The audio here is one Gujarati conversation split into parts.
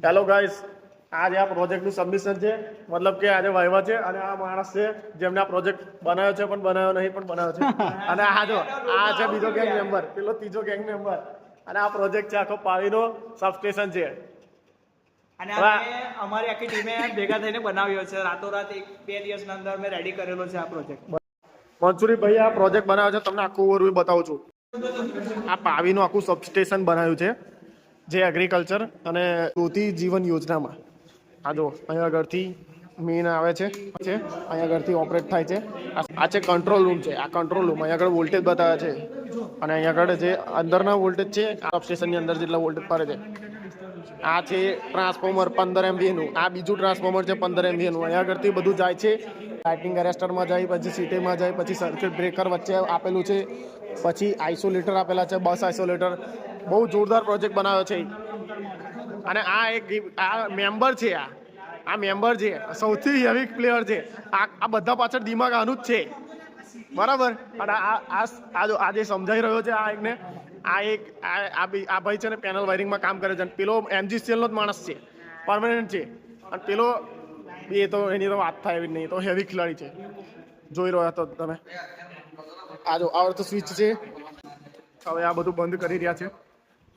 હેલો ગાઈસ, આજે આ પ્રોજેક્ટનું સબમિશન છે, મતલબ કે આજે વાયવા છે અને આ માણસ છે જેમને આ પ્રોજેક્ટ બનાવ્યો છે પણ બનાવ્યો નહીં પણ બનાવ્યો છે અને આ જો આ છે બીજો ગેંગ મેમ્બર, પેલો ત્રીજો ગેંગ મેમ્બર અને આ પ્રોજેક્ટ છે આખો પાવીનો સબસ્ટેશન છે અને અમારી આખી ટીમે ભેગા થઈને બનાવ્યો છે. રાતોરાત 1-2 દિવસના અંદર મેં રેડી કરેલો છે આ પ્રોજેક્ટ. મંસુરી ભાઈ આ પ્રોજેક્ટ બનાવ્યો છે, તમને આખું ઓવરવ્યુ બતાવું છું. આ પાવીનું આખું સબસ્ટેશન બનાવ્યું છે જે એગ્રીકલ્ચર અને જ્યોતિ જીવન યોજનામાં. આ જો અહીંયા આગળથી મેઇન આવે છે, અહીંયા આગળથી ઓપરેટ થાય છે. આ છે કંટ્રોલ રૂમ છે, આ કંટ્રોલ રૂમ. અહીંયા આગળ વોલ્ટેજ બતાવે છે અને અહીંયા આગળ જે અંદરના વોલ્ટેજ છે આ સબસ્ટેશનની અંદર જેટલા વોલ્ટેજ પડે છે. આ છે ટ્રાન્સફોર્મર 15 MVA નું. આ બીજું ટ્રાન્સફોર્મર છે 15 MVA નું. અહીંયા આગળથી બધું જાય છે, લાઇટિંગ એરેસ્ટરમાં જાય, પછી સીટીમાં જાય, પછી સર્કિટ બ્રેકર વચ્ચે આપેલું છે, પછી આઇસોલેટર આપેલા છે, બસ આઇસોલેટર. બહુ જોરદાર પ્રોજેક્ટ બનાવ્યો છે. અને આ એક આ મેમ્બર છે, આ મેમ્બર છે સૌથી હેવી પ્લેયર છે. આ બધા પાછળ દિમાગ આનું જ છે, બરાબર. અને આ જે સમજાઈ રહ્યો છે આ એકને, આ ભાઈ છે ને પેનલ વાયરિંગમાં કામ કરે છે. પેલો MGCL નો જ માણસ છે, પરમાનન્ટ છે. અને પેલો એ તો એની તો વાત થાય એવી નહીં, તો હેવી ખેલાડી છે. જોઈ રહ્યો તો તમે આ જો આ તો સ્વિચ છે. હવે આ બધું બંધ કરી રહ્યા છે.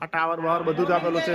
આ ટાવર બહાર બધું જ આપેલું છે.